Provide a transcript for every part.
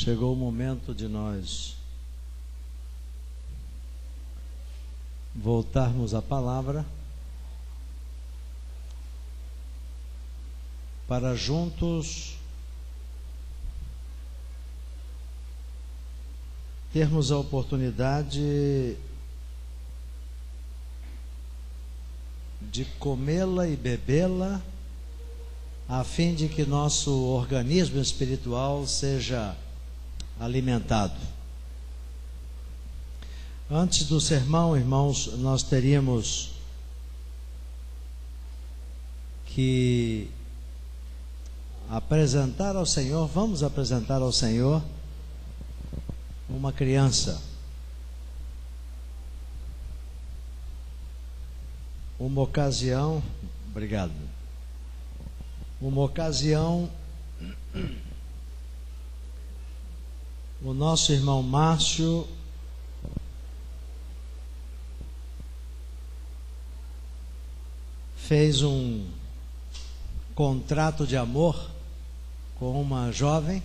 Chegou o momento de nós voltarmos à palavra para juntos termos a oportunidade de comê-la e bebê-la, a fim de que nosso organismo espiritual seja alimentado. Antes do sermão, irmãos, nós teríamos que apresentar ao Senhor, vamos apresentar ao Senhor uma criança, uma ocasião, obrigado, uma ocasião. O nosso irmão Márcio fez um contrato de amor com uma jovem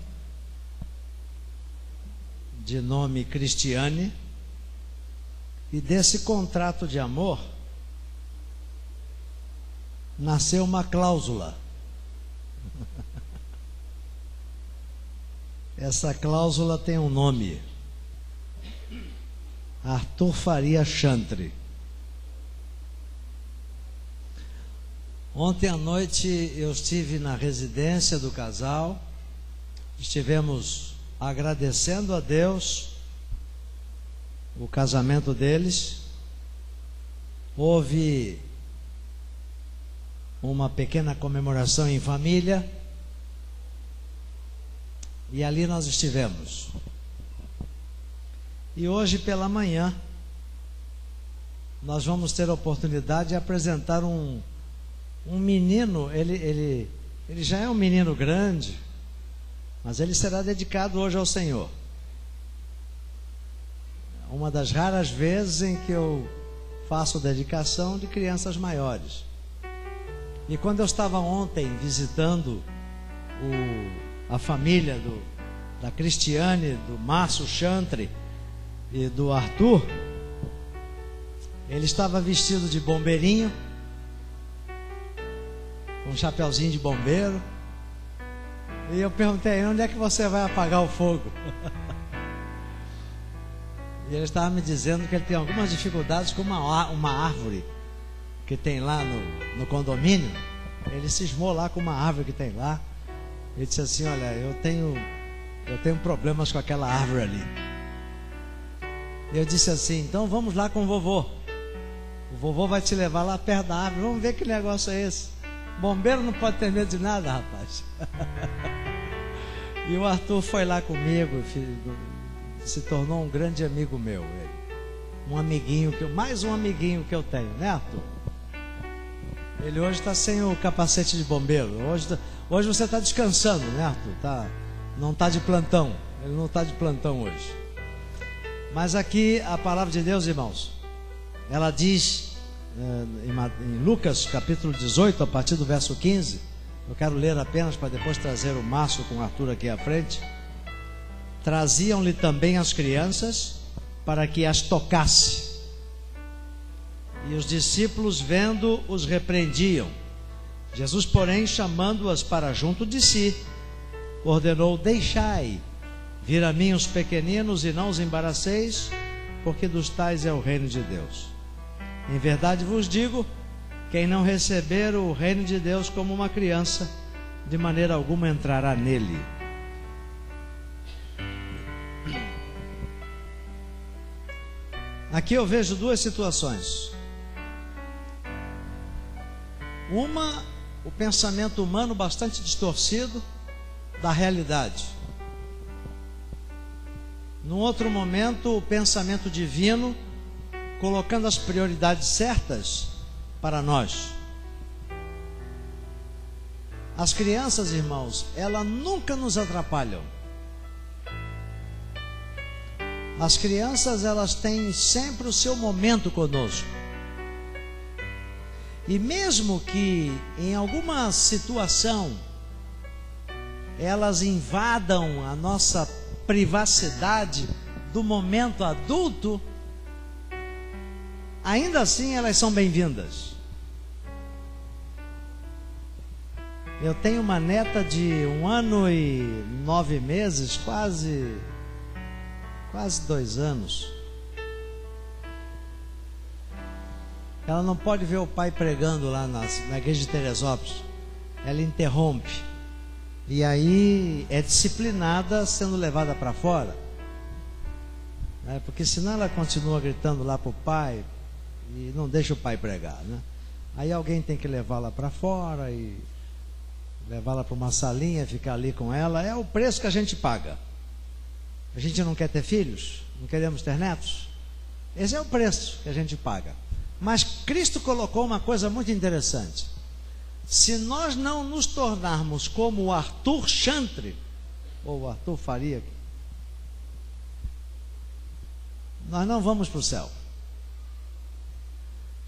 de nome Cristiane, e desse contrato de amor nasceu uma cláusula. Essa cláusula tem um nome: Arthur Faria Chantre. Ontem à noite eu estive na residência do casal, estivemos agradecendo a Deus o casamento deles. Houve uma pequena comemoração em família, e ali nós estivemos. E hoje pela manhã nós vamos ter a oportunidade de apresentar um menino. Ele já é um menino grande, mas ele será dedicado hoje ao Senhor. Uma das raras vezes em que eu faço dedicação de crianças maiores. E quando eu estava ontem visitando a família da Cristiane, do Márcio Chantre e do Arthur, ele estava vestido de bombeirinho, com um chapeuzinho de bombeiro, e eu perguntei: onde é que você vai apagar o fogo? E ele estava me dizendo que ele tem algumas dificuldades com uma árvore que tem lá no condomínio. Ele cismou lá com uma árvore que tem lá. Ele disse assim: olha, eu tenho problemas com aquela árvore ali. Eu disse assim: então vamos lá com o vovô. O vovô vai te levar lá perto da árvore, vamos ver que negócio é esse. Bombeiro não pode ter medo de nada, rapaz. E o Arthur foi lá comigo, se tornou um grande amigo meu. Um amiguinho, mais um amiguinho que eu tenho, né, Arthur? Ele hoje está sem o capacete de bombeiro. Hoje você está descansando, né, Arthur? Não está de plantão. Ele não está de plantão hoje. Mas aqui a palavra de Deus, irmãos, ela diz em Lucas capítulo 18, a partir do verso 15. Eu quero ler apenas para depois trazer o Márcio com o Arthur aqui à frente. Traziam-lhe também as crianças para que as tocasse. E os discípulos, vendo, os repreendiam. Jesus, porém, chamando-as para junto de si, ordenou: deixai vir a mim os pequeninos e não os embaraceis, porque dos tais é o reino de Deus. Em verdade vos digo, quem não receber o reino de Deus como uma criança, de maneira alguma entrará nele. Aqui eu vejo duas situações. Uma, o pensamento humano bastante distorcido da realidade. Num outro momento, o pensamento divino, colocando as prioridades certas para nós. As crianças, irmãos, elas nunca nos atrapalham. As crianças, elas têm sempre o seu momento conosco. E mesmo que em alguma situação elas invadam a nossa privacidade do momento adulto, ainda assim elas são bem-vindas. Eu tenho uma neta de 1 ano e 9 meses, quase 2 anos. Ela não pode ver o pai pregando lá na igreja de Teresópolis. Ela interrompe. E aí é disciplinada sendo levada para fora. Porque senão ela continua gritando lá para o pai e não deixa o pai pregar, né? Aí alguém tem que levá-la para fora e levá-la para uma salinha, ficar ali com ela. É o preço que a gente paga. A gente não quer ter filhos? Não queremos ter netos? Esse é o preço que a gente paga. Mas Cristo colocou uma coisa muito interessante. Se nós não nos tornarmos como o Arthur Chantre, ou o Arthur Faria, nós não vamos para o céu.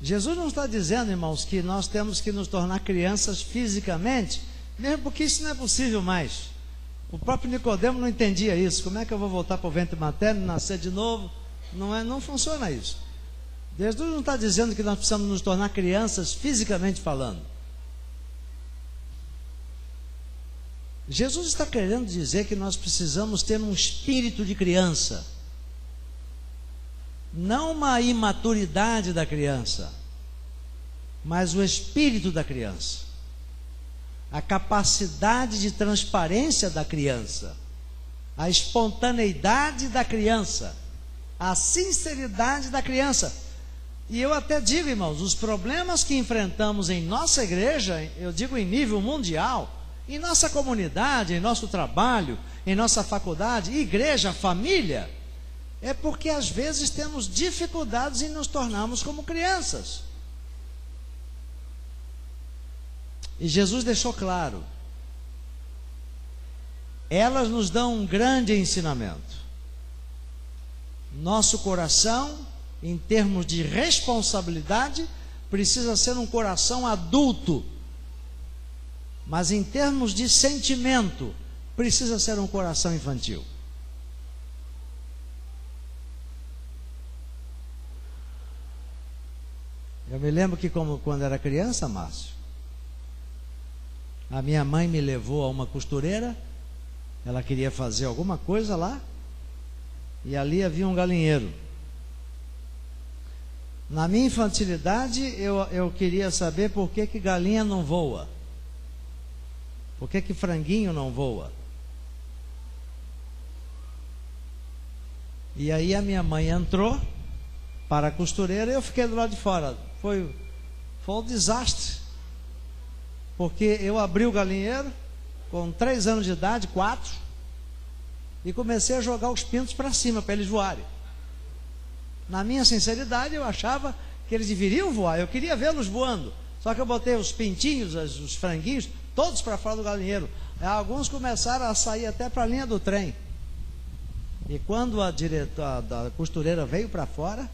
Jesus não está dizendo, irmãos, que nós temos que nos tornar crianças fisicamente, mesmo porque isso não é possível mais. O próprio Nicodemo não entendia isso. Como é que eu vou voltar para o ventre materno, nascer de novo? Não funciona isso. Jesus não está dizendo que nós precisamos nos tornar crianças fisicamente falando. Jesus está querendo dizer que nós precisamos ter um espírito de criança, não uma imaturidade da criança, mas o espírito da criança, a capacidade de transparência da criança, a espontaneidade da criança, a sinceridade da criança. E eu até digo, irmãos, os problemas que enfrentamos em nossa igreja, eu digo em nível mundial, em nossa comunidade, em nosso trabalho, em nossa faculdade, igreja, família, é porque às vezes temos dificuldades em nos tornarmos como crianças. E Jesus deixou claro, elas nos dão um grande ensinamento. Nosso coração, em termos de responsabilidade, precisa ser um coração adulto, mas em termos de sentimento, precisa ser um coração infantil. Eu me lembro que quando era criança, Márcio, a minha mãe me levou a uma costureira. Ela queria fazer alguma coisa lá, e ali havia um galinheiro. Na minha infantilidade, eu queria saber por que galinha não voa. Por que franguinho não voa? E aí a minha mãe entrou para a costureira e eu fiquei do lado de fora. Foi um desastre. Porque eu abri o galinheiro com 3 anos de idade, 4, e comecei a jogar os pintos para cima, para eles voarem. Na minha sinceridade, eu achava que eles deveriam voar. Eu queria vê-los voando. Só que eu botei os pintinhos, os franguinhos, todos para fora do galinheiro. Alguns começaram a sair até para a linha do trem. E quando a costureira veio para fora,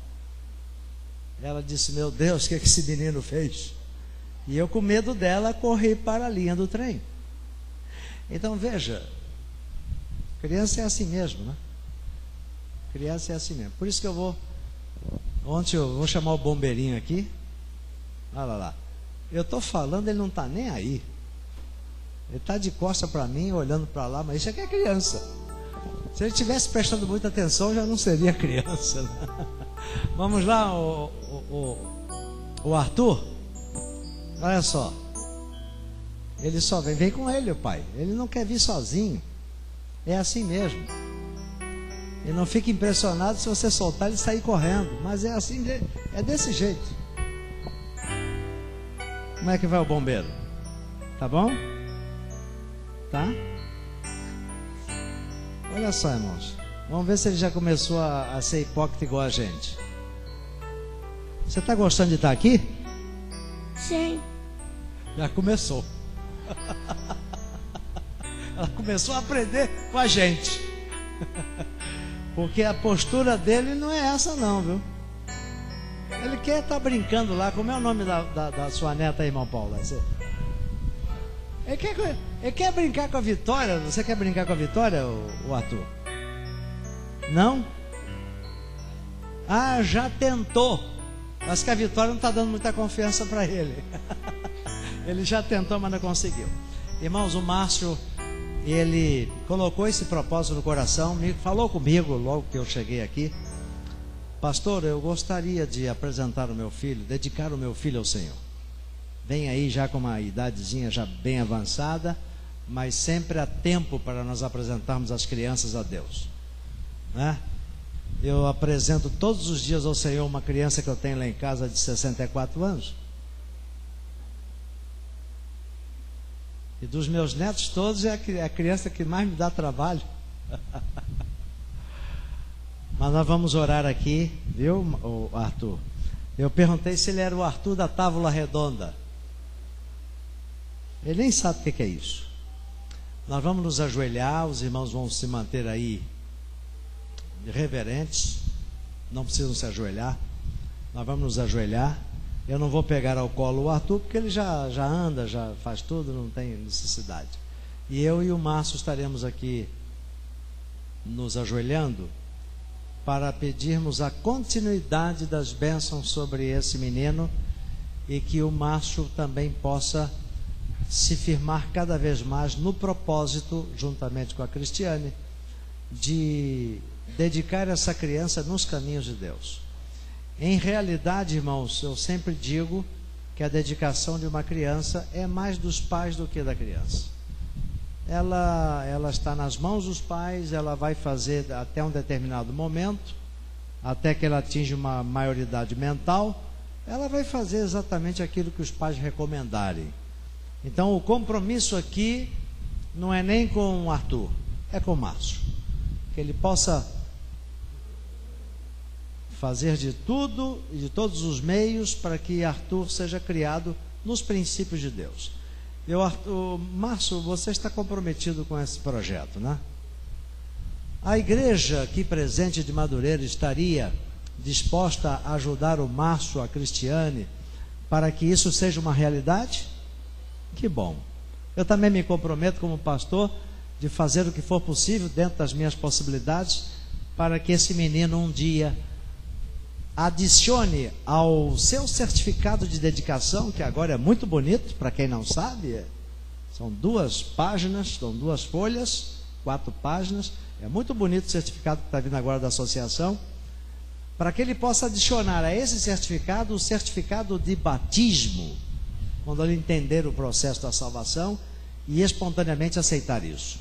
ela disse: meu Deus, o que esse menino fez? E eu, com medo dela, corri para a linha do trem. Então veja, criança é assim mesmo, né? Criança é assim mesmo. Por isso que ontem eu vou chamar o bombeirinho aqui. Olha lá. Eu estou falando, ele não está nem aí. Ele está de costa para mim, olhando para lá, mas isso aqui é criança. Se ele estivesse prestando muita atenção, já não seria criança, né? Vamos lá, o Arthur. Olha só. Ele só vem com ele, o pai. Ele não quer vir sozinho. É assim mesmo. E não fique impressionado se você soltar ele sair correndo. Mas é assim, é desse jeito. Como é que vai o bombeiro? Tá bom? Tá? Olha só, irmãos. Vamos ver se ele já começou a ser hipócrita igual a gente. Você está gostando de estar aqui? Sim. Já começou. Ela começou a aprender com a gente. Porque a postura dele não é essa não, viu? Ele quer estar brincando lá. Como é o nome da sua neta aí, irmão Paulo? Ele quer brincar com a Vitória. Você quer brincar com a Vitória, o Arthur? Não? Ah, já tentou. Acho que a Vitória não está dando muita confiança para ele. Ele já tentou, mas não conseguiu. Irmãos, o Márcio, ele colocou esse propósito no coração, falou comigo logo que eu cheguei aqui. Pastor, eu gostaria de apresentar o meu filho, dedicar o meu filho ao Senhor. Vem aí já com uma idadezinha já bem avançada, mas sempre há tempo para nós apresentarmos as crianças a Deus, né? Eu apresento todos os dias ao Senhor uma criança que eu tenho lá em casa de 64 anos. E dos meus netos todos é a criança que mais me dá trabalho. Mas nós vamos orar aqui, viu, Arthur? Eu perguntei se ele era o Arthur da Távola Redonda. Ele nem sabe o que é isso. Nós vamos nos ajoelhar, os irmãos vão se manter aí reverentes, não precisam se ajoelhar. Nós vamos nos ajoelhar. Eu não vou pegar ao colo o Arthur, porque ele já anda, já faz tudo, não tem necessidade. E eu e o Márcio estaremos aqui nos ajoelhando para pedirmos a continuidade das bênçãos sobre esse menino, e que o Márcio também possa se firmar cada vez mais no propósito, juntamente com a Cristiane, de dedicar essa criança nos caminhos de Deus. Em realidade, irmãos, eu sempre digo que a dedicação de uma criança é mais dos pais do que da criança. Ela está nas mãos dos pais, ela vai fazer até um determinado momento, até que ela atinja uma maioridade mental, ela vai fazer exatamente aquilo que os pais recomendarem. Então o compromisso aqui não é nem com o Arthur, é com o Márcio, que ele possa fazer de tudo e de todos os meios para que Arthur seja criado nos princípios de Deus. Márcio, você está comprometido com esse projeto, né? A igreja aqui presente de Madureira estaria disposta a ajudar o Márcio, a Cristiane, para que isso seja uma realidade? Que bom. Eu também me comprometo como pastor de fazer o que for possível dentro das minhas possibilidades para que esse menino um dia adicione ao seu certificado de dedicação, que agora é muito bonito, para quem não sabe, são 2 páginas, são 2 folhas, 4 páginas, é muito bonito o certificado que está vindo agora da associação, para que ele possa adicionar a esse certificado o certificado de batismo, quando ele entender o processo da salvação e espontaneamente aceitar isso.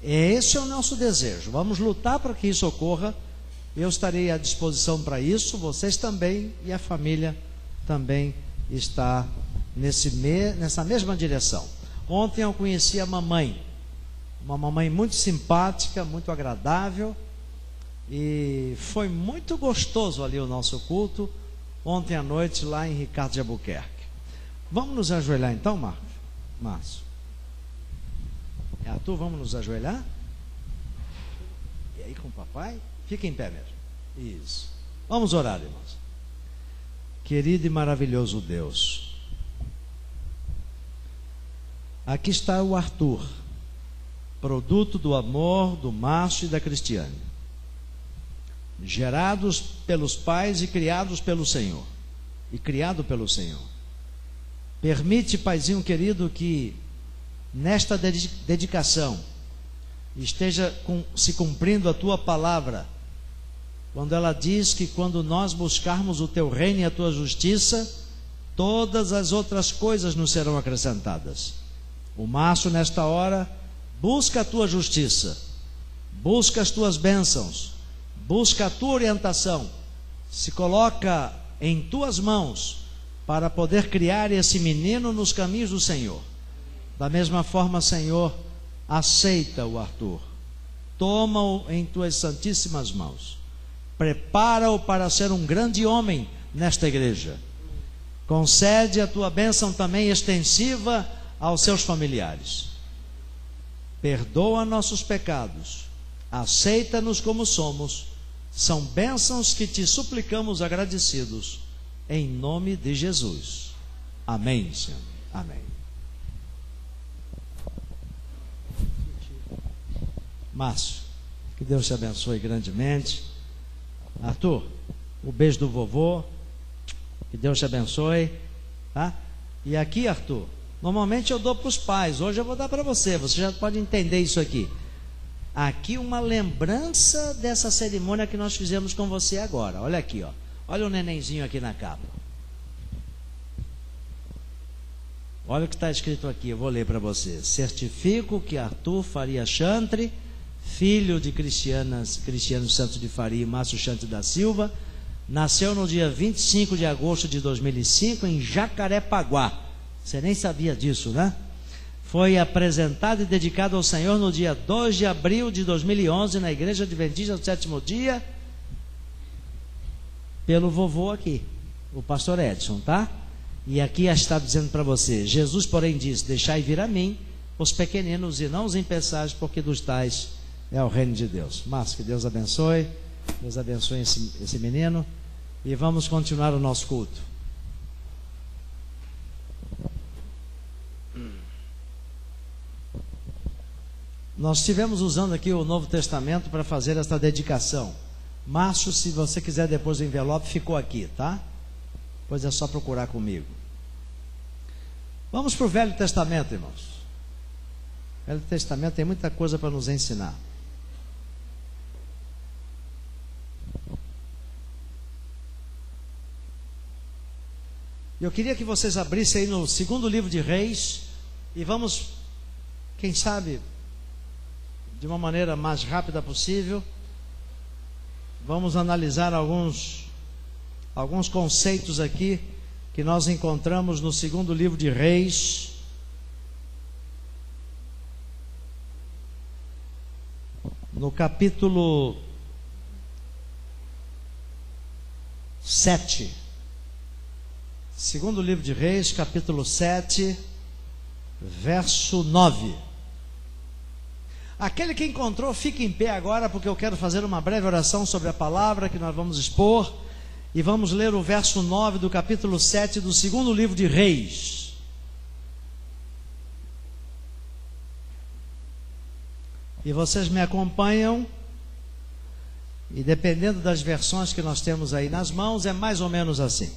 Esse é o nosso desejo, vamos lutar para que isso ocorra. Eu estarei à disposição para isso, vocês também, e a família também está nessa mesma direção. Ontem eu conheci a mamãe, uma mamãe muito simpática, muito agradável, e foi muito gostoso ali o nosso culto, ontem à noite lá em Ricardo de Albuquerque. Vamos nos ajoelhar então, Márcio? Arthur, vamos nos ajoelhar? E aí com o papai? Fica em pé mesmo. Isso. Vamos orar, irmãos. Querido e maravilhoso Deus, aqui está o Arthur, produto do amor do Márcio e da Cristiane, gerados pelos pais e criados pelo Senhor, e criado pelo Senhor. Permite, Paizinho querido, que nesta dedicação esteja se cumprindo a tua palavra, quando ela diz que quando nós buscarmos o teu reino e a tua justiça, todas as outras coisas nos serão acrescentadas. O Márcio, nesta hora, busca a tua justiça, busca as tuas bênçãos, busca a tua orientação, se coloca em tuas mãos para poder criar esse menino nos caminhos do Senhor. Da mesma forma, Senhor, aceita o Arthur, toma-o em tuas santíssimas mãos, prepara-o para ser um grande homem nesta igreja. Concede a tua bênção também extensiva aos seus familiares. Perdoa nossos pecados, aceita-nos como somos. São bênçãos que te suplicamos agradecidos, em nome de Jesus. Amém, Senhor. Amém. Márcio, Que Deus te abençoe grandemente. Arthur, o beijo do vovô. Que Deus te abençoe. Tá? E aqui, Arthur, normalmente eu dou para os pais. Hoje eu vou dar para você. Você já pode entender isso aqui. Aqui uma lembrança dessa cerimônia que nós fizemos com você agora. Olha aqui, ó. Olha o nenenzinho aqui na capa. Olha o que está escrito aqui, eu vou ler para você. Certifico que Arthur Faria Chantre, filho de Cristiano Santos de Faria e Márcio Chantre da Silva, nasceu no dia 25 de agosto de 2005 em Jacarepaguá. Você nem sabia disso, né? Foi apresentado e dedicado ao Senhor no dia 2 de abril de 2011 na Igreja Adventista do Sétimo Dia, pelo vovô aqui, o pastor Edson, tá? E aqui está dizendo para você: Jesus, porém, disse: deixai vir a mim os pequeninos e não os impeçais, porque dos tais é o reino de Deus. Mas que Deus abençoe esse menino, e vamos continuar o nosso culto. Nós estivemos usando aqui o Novo Testamento para fazer esta dedicação. Márcio, se você quiser depois o envelope, ficou aqui, tá? Pois é só procurar comigo. Vamos para o Velho Testamento, irmãos. O Velho Testamento tem muita coisa para nos ensinar. Eu queria que vocês abrissem aí no segundo livro de Reis e vamos, quem sabe, de uma maneira mais rápida possível, vamos analisar alguns conceitos aqui que nós encontramos no segundo livro de Reis. No capítulo 7. Segundo livro de Reis, capítulo 7, verso 9. Aquele que encontrou, fique em pé agora, porque eu quero fazer uma breve oração sobre a palavra que nós vamos expor. E vamos ler o verso 9 do capítulo 7 do segundo livro de Reis. E vocês me acompanham, e dependendo das versões que nós temos aí nas mãos, é mais ou menos assim.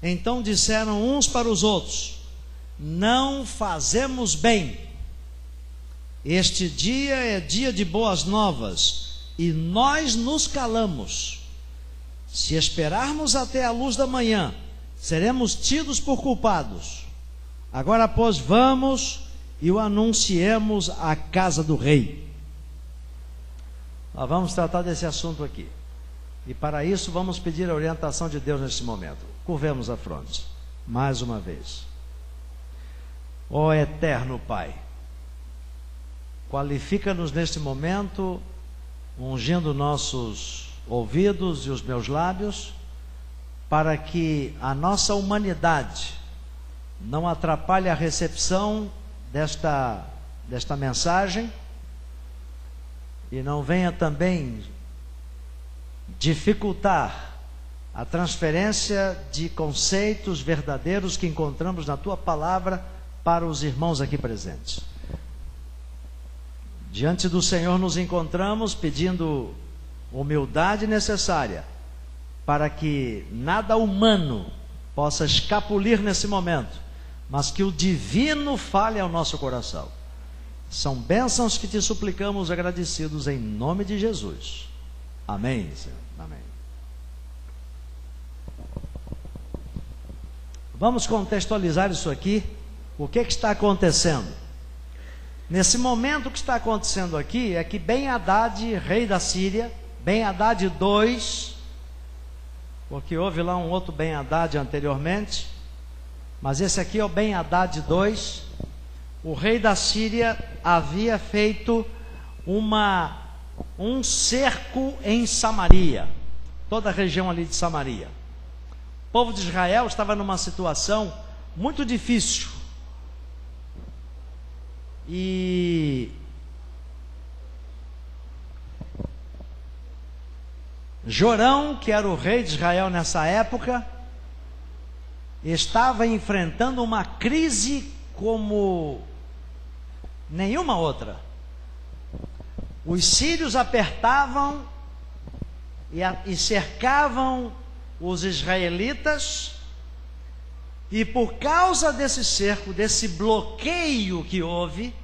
Então disseram uns para os outros: não fazemos bem. Este dia é dia de boas novas, e nós nos calamos. Se esperarmos até a luz da manhã, seremos tidos por culpados. Agora, pois, vamos e o anunciemos à casa do rei. Nós vamos tratar desse assunto aqui. E para isso vamos pedir a orientação de Deus neste momento. Curvemos a fronte, mais uma vez. Ó eterno Pai, qualifica-nos neste momento, ungindo nossos ouvidos e os meus lábios, para que a nossa humanidade não atrapalhe a recepção desta mensagem e não venha também dificultar a transferência de conceitos verdadeiros que encontramos na Tua palavra para os irmãos aqui presentes. Diante do Senhor nos encontramos pedindo humildade necessária para que nada humano possa escapulir nesse momento, mas que o divino fale ao nosso coração. São bênçãos que te suplicamos agradecidos em nome de Jesus. Amém, Senhor. Amém. Vamos contextualizar isso aqui. O que está acontecendo? Nesse momento, o que está acontecendo aqui é que Ben-Hadad, rei da Síria, Ben-Hadad II, porque houve lá um outro Ben-Hadad anteriormente, mas esse aqui é o Ben-Hadad II. O rei da Síria havia feito um cerco em Samaria, toda a região ali de Samaria. O povo de Israel estava numa situação muito difícil. E Jorão, que era o rei de Israel nessa época, estava enfrentando uma crise como nenhuma outra. os sírios apertavam e cercavam os israelitas, e por causa desse cerco, desse bloqueio que houve,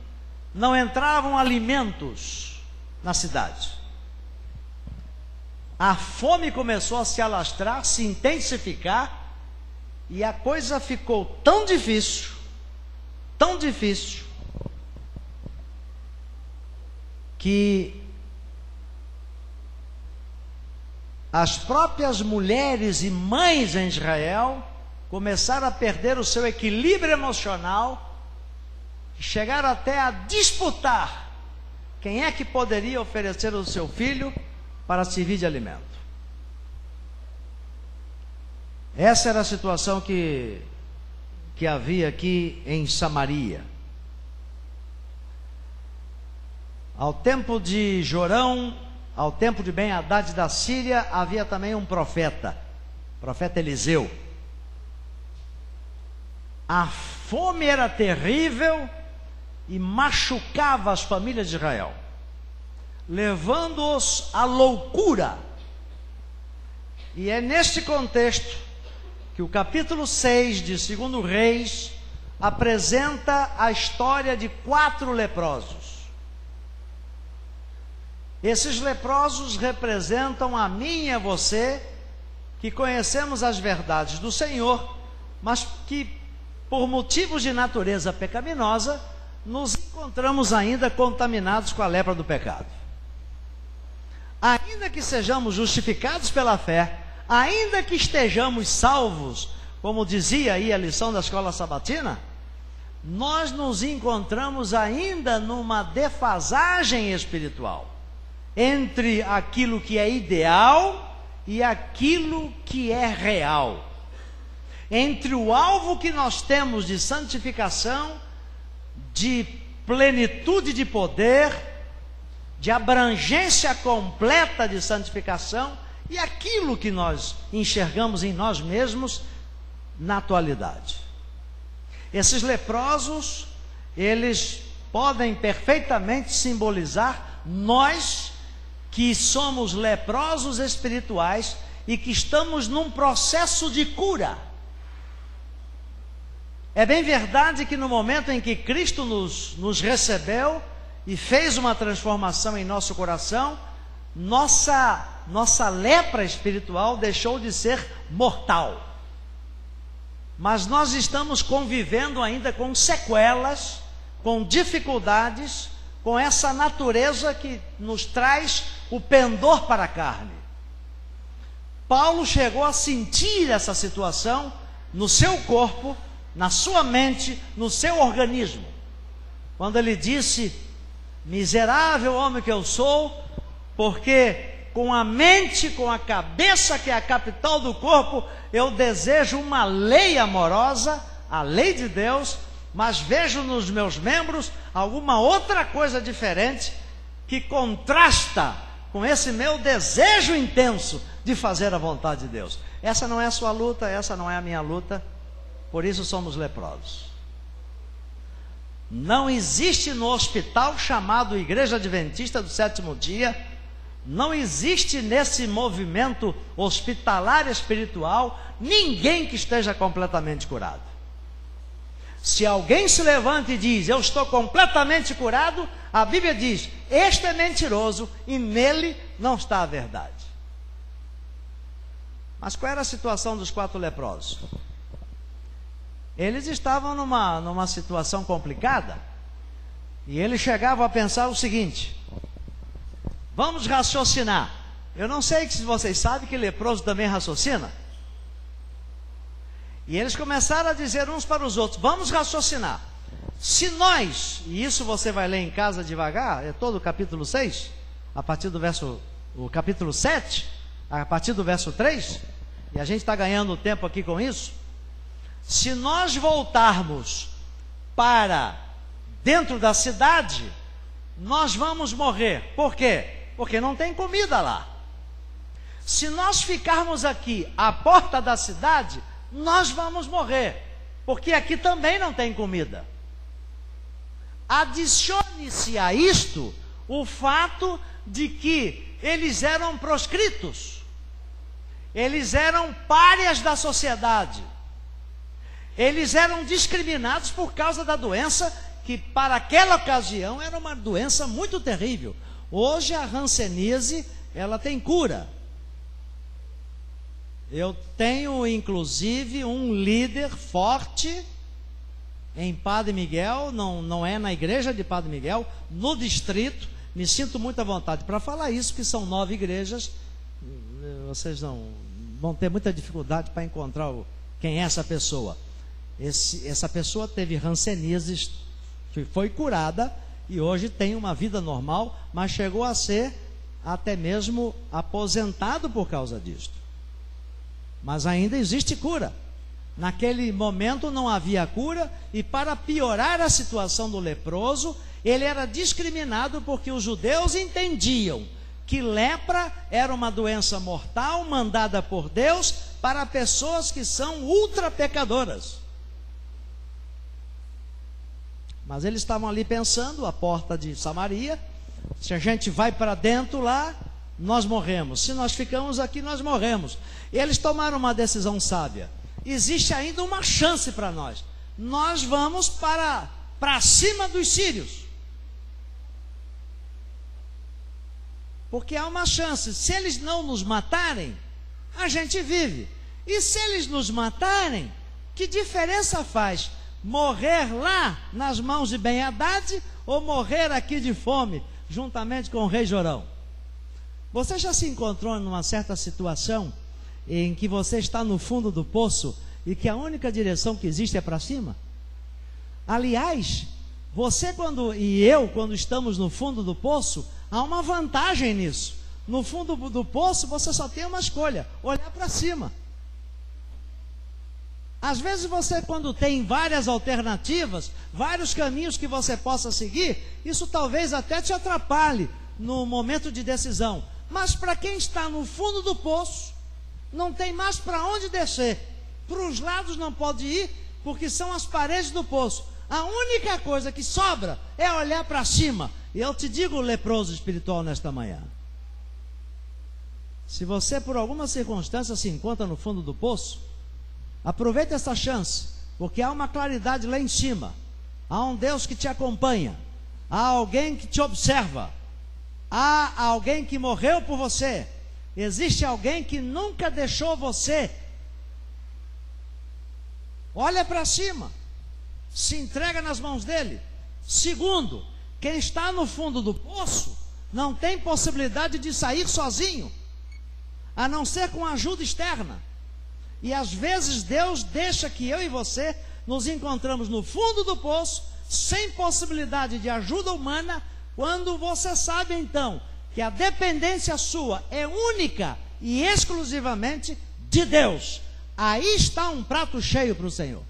não entravam alimentos na cidade. A fome começou a se alastrar, se intensificar, e a coisa ficou tão difícil, que as próprias mulheres e mães em Israel começaram a perder o seu equilíbrio emocional, chegaram até a disputar quem é que poderia oferecer o seu filho para servir de alimento. Essa era a situação que havia aqui em Samaria. Ao tempo de Jorão, ao tempo de Ben-Hadad da Síria, havia também um profeta, o profeta Eliseu. A fome era terrível e machucava as famílias de Israel, levando-os à loucura. E é neste contexto que o capítulo 6 de 2 Reis apresenta a história de 4 leprosos. Esses leprosos representam a mim e a você, que conhecemos as verdades do Senhor, mas que por motivos de natureza pecaminosa, nos encontramos ainda contaminados com a lepra do pecado. Ainda que sejamos justificados pela fé, ainda que estejamos salvos, como dizia aí a lição da escola sabatina, nós nos encontramos ainda numa defasagem espiritual entre aquilo que é ideal e aquilo que é real. Entre o alvo que nós temos de santificação, de plenitude de poder, de abrangência completa de santificação, e aquilo que nós enxergamos em nós mesmos na atualidade. Esses leprosos, eles podem perfeitamente simbolizar nós que somos leprosos espirituais e que estamos num processo de cura. É bem verdade que no momento em que Cristo nos recebeu e fez uma transformação em nosso coração, nossa lepra espiritual deixou de ser mortal. Mas nós estamos convivendo ainda com sequelas, com dificuldades, com essa natureza que nos traz o pendor para a carne. Paulo chegou a sentir essa situação no seu corpo, na sua mente, no seu organismo, quando ele disse: miserável homem que eu sou, porque com a mente, com a cabeça, que é a capital do corpo, eu desejo uma lei amorosa, a lei de Deus, mas vejo nos meus membros alguma outra coisa diferente, que contrasta com esse meu desejo intenso de fazer a vontade de Deus. Essa não é a sua luta, essa não é a minha luta. Por isso somos leprosos. Não existe no hospital chamado Igreja Adventista do Sétimo Dia, não existe nesse movimento hospitalar espiritual ninguém que esteja completamente curado. Se alguém se levanta e diz: eu estou completamente curado, a Bíblia diz: este é mentiroso e nele não está a verdade. Mas qual era a situação dos 4 leprosos? Eles estavam numa situação complicada, e eles chegavam a pensar o seguinte: vamos raciocinar. Eu não sei se vocês sabem que leproso também raciocina. E eles começaram a dizer uns para os outros: vamos raciocinar. Se nós, e isso você vai ler em casa devagar, é todo o capítulo 6, a partir do o capítulo 7, a partir do verso 3, e a gente está ganhando tempo aqui com isso. Se nós voltarmos para dentro da cidade, nós vamos morrer. Por quê? Porque não tem comida lá. Se nós ficarmos aqui à porta da cidade, nós vamos morrer, porque aqui também não tem comida. Adicione-se a isto o fato de que eles eram proscritos, eles eram párias da sociedade, eles eram discriminados por causa da doença, que para aquela ocasião era uma doença muito terrível. Hoje a hanseníase, ela tem cura. Eu tenho inclusive um líder forte em Padre Miguel, não é na igreja de Padre Miguel, no distrito. Me sinto muito à vontade para falar isso, que são 9 igrejas. Vocês vão ter muita dificuldade para encontrar quem é essa pessoa. Essa pessoa teve hanseníase, foi curada e hoje tem uma vida normal, mas chegou a ser até mesmo aposentado por causa disto. Mas ainda existe cura. Naquele momento não havia cura, e para piorar a situação do leproso, ele era discriminado porque os judeus entendiam que lepra era uma doença mortal mandada por Deus para pessoas que são ultra pecadoras. Mas eles estavam ali pensando, a porta de Samaria, se a gente vai para dentro lá, nós morremos. Se nós ficamos aqui, nós morremos. E eles tomaram uma decisão sábia. Existe ainda uma chance para nós. Nós vamos para cima dos sírios. Porque há uma chance. Se eles não nos matarem, a gente vive. E se eles nos matarem, que diferença faz morrer lá nas mãos de Ben-Hadad ou morrer aqui de fome, juntamente com o rei Jorão? Você já se encontrou numa certa situação em que você está no fundo do poço e que a única direção que existe é para cima? Aliás, você e eu, quando estamos no fundo do poço, há uma vantagem nisso. No fundo do poço, você só tem uma escolha: olhar para cima. Às vezes você, quando tem várias alternativas, vários caminhos que você possa seguir, isso talvez até te atrapalhe no momento de decisão. Mas para quem está no fundo do poço, não tem mais para onde descer. Para os lados não pode ir, porque são as paredes do poço. A única coisa que sobra é olhar para cima. E eu te digo, leproso espiritual, nesta manhã, se você por alguma circunstância se encontra no fundo do poço, aproveite essa chance, porque há uma claridade lá em cima. Há um Deus que te acompanha, há alguém que te observa, há alguém que morreu por você, existe alguém que nunca deixou você. Olha para cima, se entrega nas mãos dele. Segundo, quem está no fundo do poço não tem possibilidade de sair sozinho, a não ser com ajuda externa. E às vezes Deus deixa que eu e você nos encontramos no fundo do poço, sem possibilidade de ajuda humana, quando você sabe então que a dependência sua é única e exclusivamente de Deus. Aí está um prato cheio para o Senhor.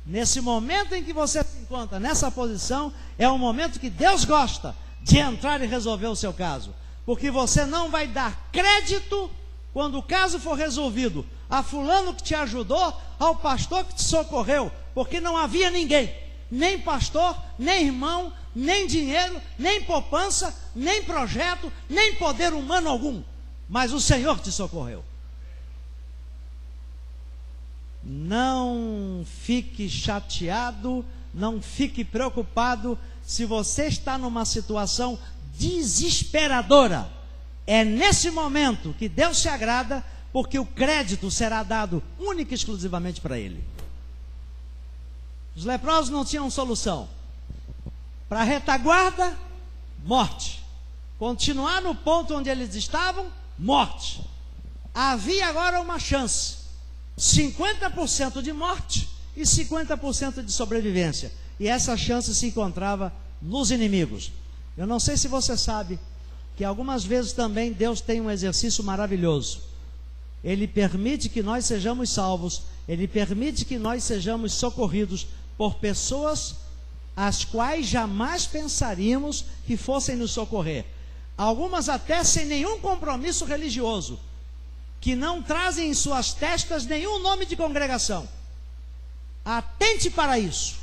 Nesse momento em que você se encontra nessa posição, é um momento que Deus gosta de entrar e resolver o seu caso, porque você não vai dar crédito, quando o caso for resolvido, a fulano que te ajudou, ao pastor que te socorreu, porque não havia ninguém, nem pastor, nem irmão, nem dinheiro, nem poupança, nem projeto, nem poder humano algum, mas o Senhor te socorreu. Não fique chateado, não fique preocupado se você está numa situação desesperadora. É nesse momento que Deus se agrada, porque o crédito será dado única e exclusivamente para Ele. Os leprosos não tinham solução. Para a retaguarda, morte. Continuar no ponto onde eles estavam, morte. Havia agora uma chance: 50% de morte e 50% de sobrevivência. E essa chance se encontrava nos inimigos. Eu não sei se você sabe que algumas vezes também Deus tem um exercício maravilhoso. Ele permite que nós sejamos salvos, Ele permite que nós sejamos socorridos por pessoas as quais jamais pensaríamos que fossem nos socorrer. Algumas até sem nenhum compromisso religioso, que não trazem em suas testas nenhum nome de congregação. Atente para isso.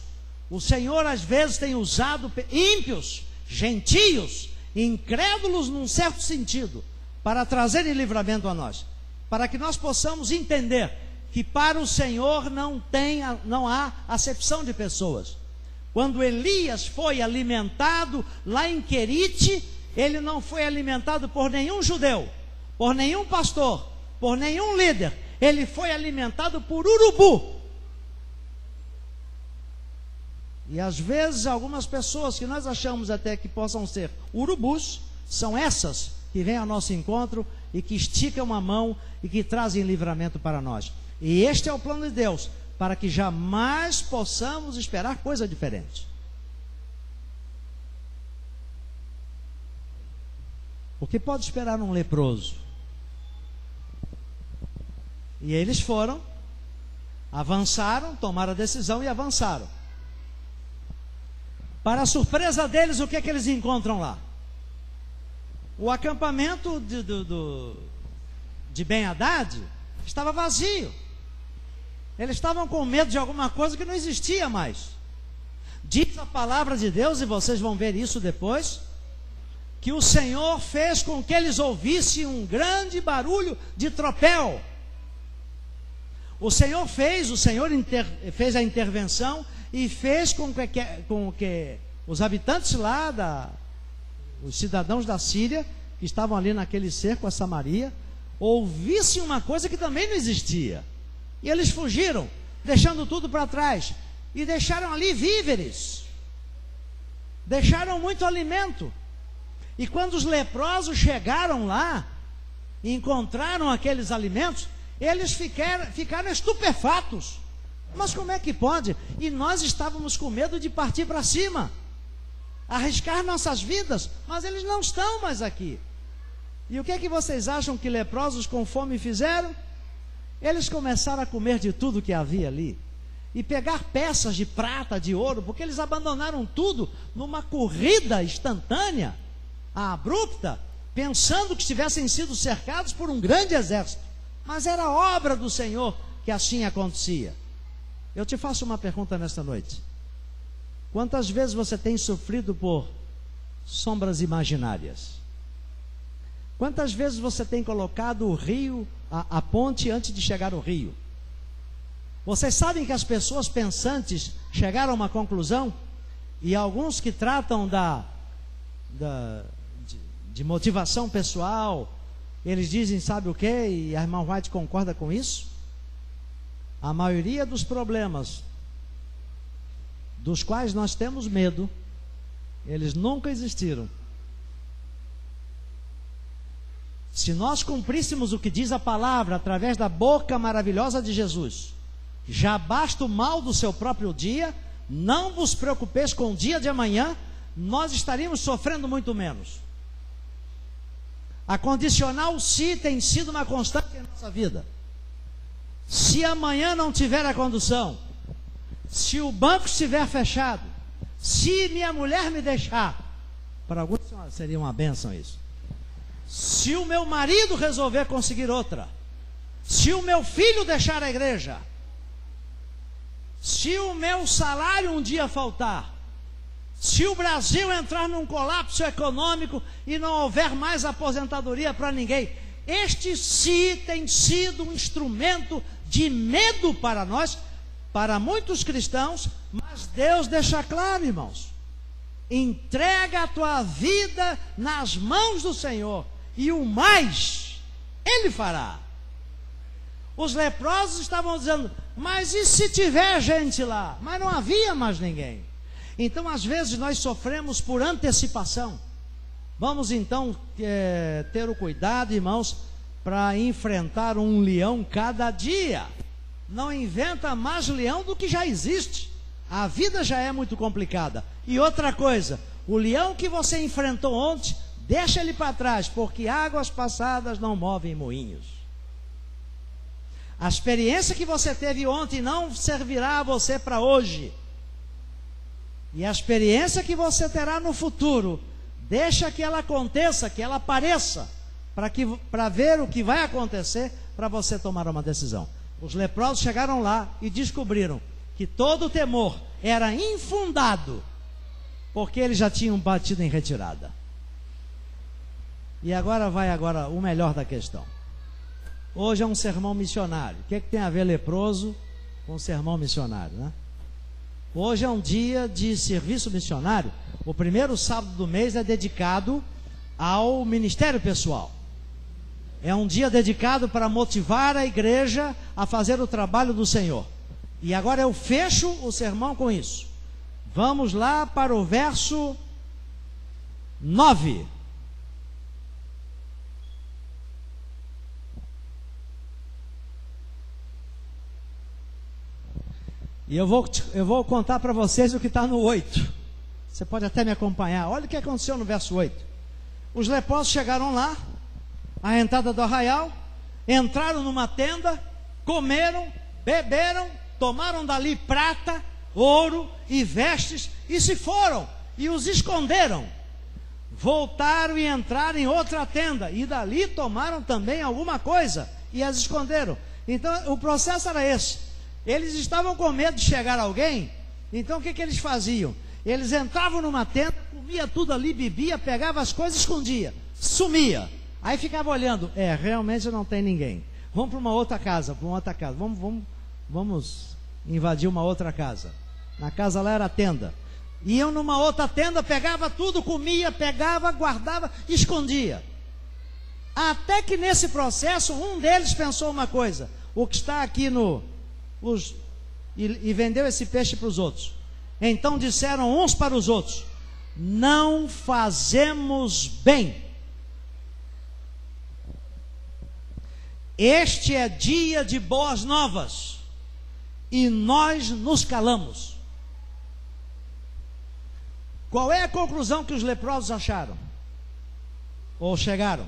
O Senhor às vezes tem usado ímpios gentios, incrédulos num certo sentido, para trazerem livramento a nós, para que nós possamos entender que para o Senhor não há acepção de pessoas. Quando Elias foi alimentado lá em Querite, ele não foi alimentado por nenhum judeu, por nenhum pastor, por nenhum líder. Ele foi alimentado por urubu. E às vezes algumas pessoas que nós achamos até que possam ser urubus, são essas que vêm ao nosso encontro e que esticam a mão e que trazem livramento para nós. E este é o plano de Deus, para que jamais possamos esperar coisa diferente. O que pode esperar um leproso? E eles foram, avançaram, tomaram a decisão e avançaram. Para a surpresa deles, o que é que eles encontram lá? O acampamento de Ben-Hadad estava vazio. Eles estavam com medo de alguma coisa que não existia mais. Diz a palavra de Deus, e vocês vão ver isso depois, que o Senhor fez com que eles ouvissem um grande barulho de tropel. O Senhor fez a intervenção e fez com que os habitantes lá, os cidadãos da Síria, que estavam ali naquele cerco a Samaria, ouvissem uma coisa que também não existia. E eles fugiram, deixando tudo para trás, e deixaram ali víveres, deixaram muito alimento. E quando os leprosos chegaram lá, e encontraram aqueles alimentos, eles ficaram estupefatos. Mas como é que pode? E nós estávamos com medo de partir para cima, arriscar nossas vidas, mas eles não estão mais aqui. E o que é que vocês acham que leprosos com fome fizeram? Eles começaram a comer de tudo que havia ali, e pegar peças de prata, de ouro, porque eles abandonaram tudo numa corrida instantânea, abrupta, pensando que tivessem sido cercados por um grande exército. Mas era obra do Senhor que assim acontecia. Eu te faço uma pergunta nesta noite: quantas vezes você tem sofrido por sombras imaginárias? Quantas vezes você tem colocado o rio, a ponte antes de chegar ao rio? Vocês sabem que as pessoas pensantes chegaram a uma conclusão, e alguns que tratam de motivação pessoal, eles dizem, sabe o que? E a irmã White concorda com isso? A maioria dos problemas dos quais nós temos medo, eles nunca existiram. Se nós cumpríssemos o que diz a palavra através da boca maravilhosa de Jesus, já basta o mal do seu próprio dia, não vos preocupeis com o dia de amanhã, nós estaríamos sofrendo muito menos. A condicional se tem sido uma constante em nossa vida. Se amanhã não tiver a condução, se o banco estiver fechado, se minha mulher me deixar, para alguns seria uma bênção isso. Se o meu marido resolver conseguir outra, se o meu filho deixar a igreja, se o meu salário um dia faltar, se o Brasil entrar num colapso econômico e não houver mais aposentadoria para ninguém, este se tem sido um instrumento de medo para nós, para muitos cristãos, mas Deus deixa claro, irmãos: entrega a tua vida nas mãos do Senhor, e o mais Ele fará. Os leprosos estavam dizendo, mas e se tiver gente lá? Mas não havia mais ninguém. Então às vezes nós sofremos por antecipação. Vamos então ter o cuidado, irmãos, para enfrentar um leão cada dia. Não inventa mais leão do que já existe. A vida já é muito complicada. E outra coisa, o leão que você enfrentou ontem, deixa ele para trás, porque águas passadas não movem moinhos. A experiência que você teve ontem não servirá a você para hoje. E a experiência que você terá no futuro, deixa que ela aconteça, que ela apareça, para ver o que vai acontecer, para você tomar uma decisão. Os leprosos chegaram lá e descobriram que todo o temor era infundado. porque eles já tinham batido em retirada. E agora vai o melhor da questão. Hoje é um sermão missionário. O que tem a ver leproso com sermão missionário, né? Hoje é um dia de serviço missionário. O primeiro sábado do mês é dedicado ao ministério pessoal. É um dia dedicado para motivar a igreja a fazer o trabalho do Senhor. E agora eu fecho o sermão com isso. Vamos lá para o verso 9. E eu vou contar para vocês o que está no 8. Você pode até me acompanhar. Olha o que aconteceu no verso 8. Os leprosos chegaram lá, à entrada do arraial, entraram numa tenda, comeram, beberam, tomaram dali prata, ouro e vestes e se foram e os esconderam. Voltaram e entraram em outra tenda e dali tomaram também alguma coisa e as esconderam. Então o processo era esse. Eles estavam com medo de chegar alguém. Então o que eles faziam? Eles entravam numa tenda, comia tudo ali, bebia, pegava as coisas, escondia, sumia. Aí ficava olhando, realmente não tem ninguém. Vamos para uma outra casa, vamos invadir uma outra casa. Na casa lá era a tenda. Iam numa outra tenda, pegava tudo, comia, pegava, guardava, escondia. Até que nesse processo, um deles pensou uma coisa. O que está aqui e vendeu esse peixe para os outros. Então disseram uns para os outros: não fazemos bem. Este é dia de boas novas e nós nos calamos. Qual é a conclusão que os leprosos acharam? Ou chegaram?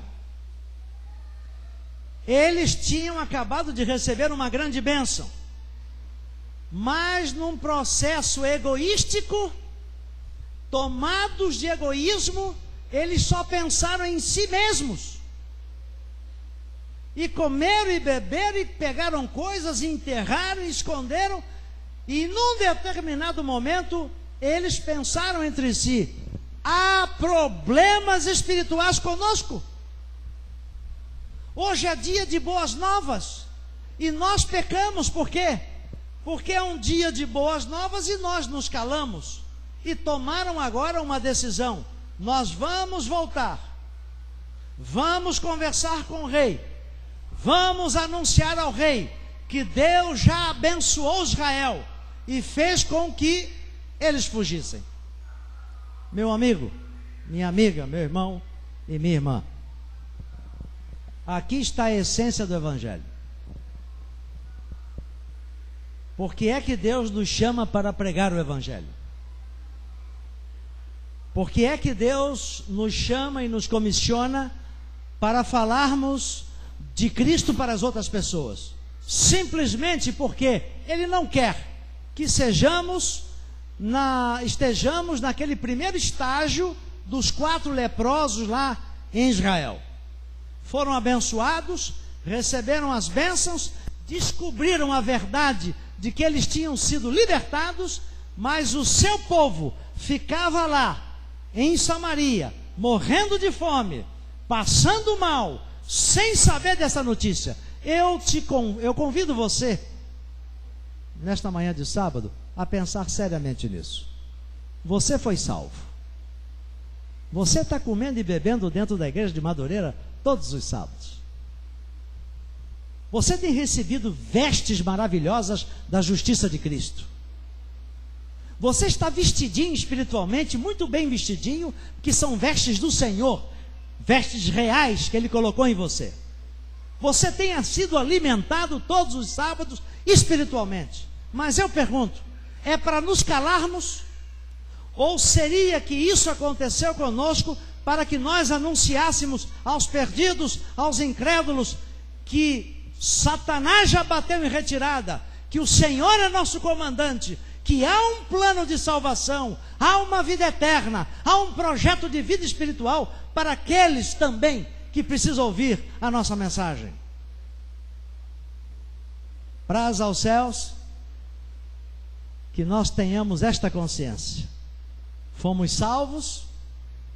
Eles tinham acabado de receber uma grande bênção, mas num processo egoístico, tomados de egoísmo, eles só pensaram em si mesmos. E comeram e beberam e pegaram coisas, e enterraram e esconderam. E num determinado momento, eles pensaram entre si: há problemas espirituais conosco. Hoje é dia de boas novas e nós pecamos. Por quê? Porque é um dia de boas novas e nós nos calamos. E tomaram agora uma decisão: nós vamos voltar, vamos conversar com o rei, vamos anunciar ao rei que Deus já abençoou Israel e fez com que eles fugissem. Meu amigo, minha amiga, meu irmão e minha irmã, aqui está a essência do Evangelho. Por que é que Deus nos chama para pregar o Evangelho? Por que é que Deus nos chama e nos comissiona para falarmos de Cristo para as outras pessoas? Simplesmente porque Ele não quer que estejamos naquele primeiro estágio dos 4 leprosos lá em Israel. Foram abençoados, receberam as bênçãos, descobriram a verdade de que eles tinham sido libertados, mas o seu povo ficava lá em Samaria, morrendo de fome, passando mal, sem saber dessa notícia. Eu convido você, nesta manhã de sábado, a pensar seriamente nisso. Você foi salvo. Você está comendo e bebendo dentro da igreja de Madureira todos os sábados. Você tem recebido vestes maravilhosas da justiça de Cristo. Você está vestidinho espiritualmente, muito bem vestidinho, que são vestes do Senhor, vestes reais que Ele colocou em você. Você tenha sido alimentado todos os sábados espiritualmente. Mas eu pergunto, é para nos calarmos? Ou seria que isso aconteceu conosco para que nós anunciássemos aos perdidos, aos incrédulos, que Satanás já bateu em retirada, que o Senhor é nosso comandante, que há um plano de salvação, há uma vida eterna, há um projeto de vida espiritual para aqueles também que precisam ouvir a nossa mensagem? Praz aos céus que nós tenhamos esta consciência. fomos salvos,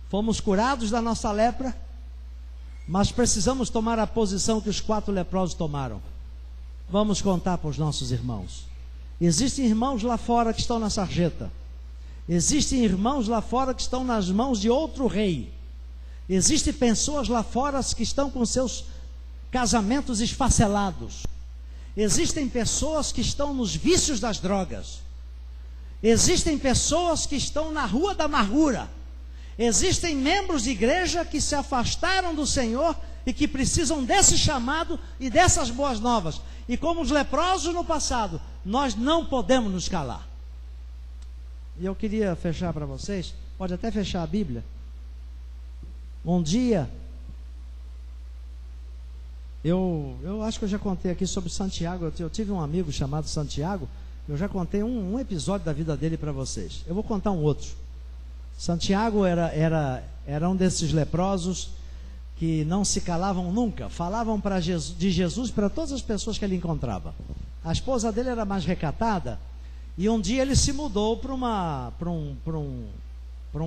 fomos curados da nossa lepra, mas precisamos tomar a posição que os 4 leprosos tomaram. Vamos contar para os nossos irmãos. Existem irmãos lá fora que estão na sarjeta. Existem irmãos lá fora que estão nas mãos de outro rei. Existem pessoas lá fora que estão com seus casamentos esfacelados. Existem pessoas que estão nos vícios das drogas. Existem pessoas que estão na rua da amargura. Existem membros de igreja que se afastaram do Senhor e que precisam desse chamado e dessas boas novas. E como os leprosos no passado, nós não podemos nos calar. E eu queria fechar para vocês, pode até fechar a Bíblia. Um dia, eu acho que eu já contei aqui sobre Santiago. Eu tive um amigo chamado Santiago. Eu já contei um episódio da vida dele para vocês. Eu vou contar um outro. Santiago era um desses leprosos que não se calavam nunca. Falavam de Jesus para todas as pessoas que ele encontrava. A esposa dele era mais recatada. E um dia ele se mudou para um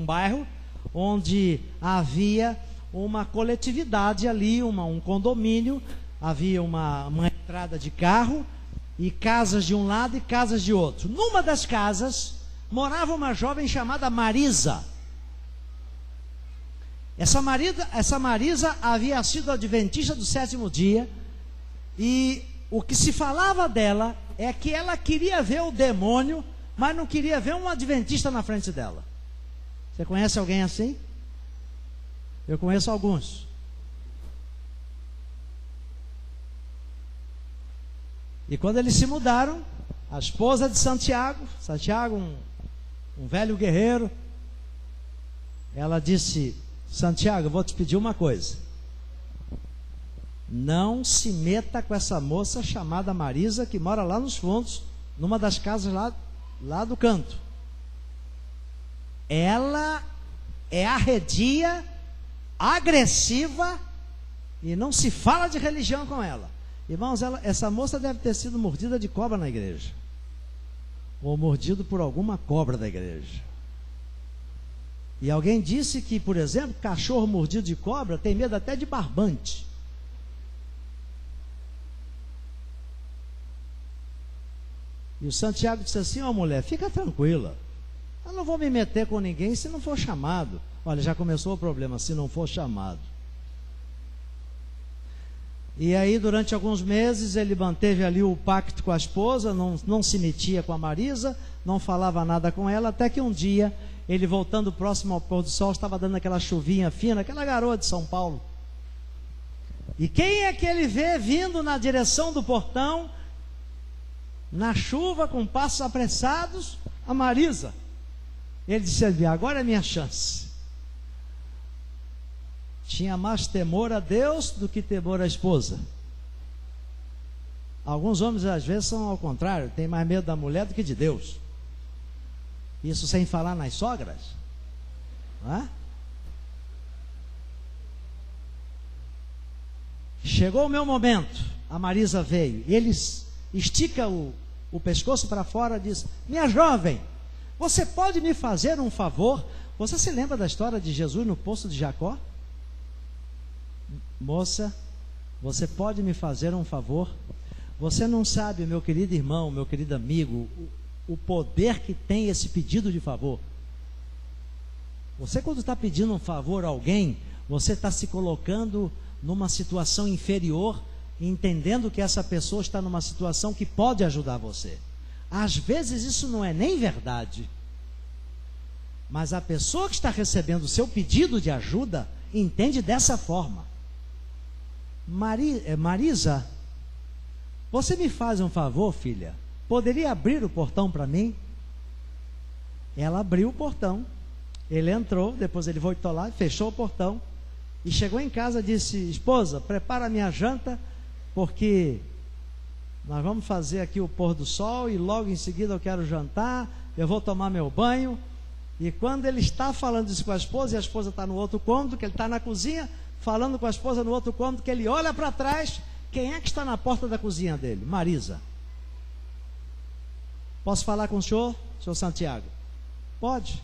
bairro onde havia uma coletividade ali, um condomínio. Havia uma entrada de carro e casas de um lado e casas de outro. Numa das casas morava uma jovem chamada Marisa. Essa Marisa havia sido adventista do 7º dia, e o que se falava dela é que ela queria ver o demônio, mas não queria ver um adventista na frente dela. Você conhece alguém assim? Eu conheço alguns. E quando eles se mudaram, a esposa de Santiago, um velho guerreiro, ela disse: Santiago, eu vou te pedir uma coisa. Não se meta com essa moça chamada Marisa, que mora lá nos fundos, numa das casas lá do canto. Ela é arredia, agressiva, e não se fala de religião com ela. Irmãos, essa moça deve ter sido mordida de cobra na igreja, ou mordido por alguma cobra da igreja. E alguém disse que, por exemplo, cachorro mordido de cobra tem medo até de barbante. E o Santiago disse assim: ó, mulher, fica tranquila, eu não vou me meter com ninguém se não for chamado. Olha, já começou o problema, se não for chamado. E aí, durante alguns meses, ele manteve ali o pacto com a esposa, não se metia com a Marisa, não falava nada com ela, até que um dia, ele voltando próximo ao pôr do sol, estava dando aquela chuvinha fina, aquela garoa de São Paulo. E quem é que ele vê vindo na direção do portão, na chuva, com passos apressados? A Marisa. Ele disse: agora é minha chance. Tinha mais temor a Deus do que temor à esposa. Alguns homens às vezes são ao contrário, tem mais medo da mulher do que de Deus. Isso sem falar nas sogras, não é? Chegou o meu momento. A Marisa veio, e ele estica o pescoço para fora e diz: minha jovem, você pode me fazer um favor? Você se lembra da história de Jesus no poço de Jacó? Moça, você pode me fazer um favor? Você não sabe, meu querido irmão, meu querido amigo, o poder que tem esse pedido de favor. Você, quando está pedindo um favor a alguém, você está se colocando numa situação inferior, entendendo que essa pessoa está numa situação que pode ajudar você. Às vezes isso não é nem verdade, mas a pessoa que está recebendo o seu pedido de ajuda entende dessa forma. Marisa, você me faz um favor, filha? Poderia abrir o portão para mim? Ela abriu o portão. Ele entrou, depois ele voltou lá, fechou o portão e chegou em casa e disse: esposa, prepara a minha janta, porque nós vamos fazer aqui o pôr do sol e logo em seguida eu quero jantar, eu vou tomar meu banho. E quando ele está falando isso com a esposa, e a esposa está no outro cômodo, que ele está na cozinha, falando com a esposa no outro cômodo, que ele olha para trás, quem é que está na porta da cozinha dele? Marisa. Posso falar com o senhor Santiago? Pode.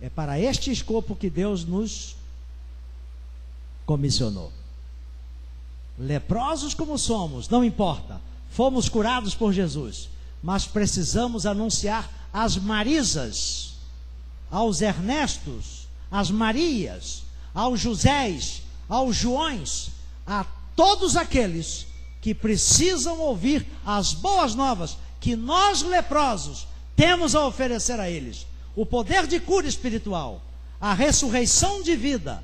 É para este escopo que Deus nos comissionou. Leprosos como somos, não importa, fomos curados por Jesus, mas precisamos anunciar às Marisas, aos Ernestos, às Marias, aos Josés, aos Joões, a todos aqueles que precisam ouvir as boas novas que nós leprosos temos a oferecer a eles: o poder de cura espiritual, a ressurreição de vida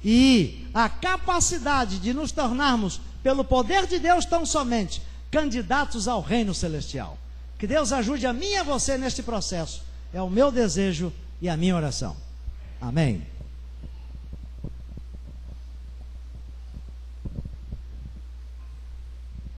e a capacidade de nos tornarmos, pelo poder de Deus tão somente, candidatos ao reino celestial. Que Deus ajude a mim e a você neste processo. É o meu desejo e a minha oração. Amém.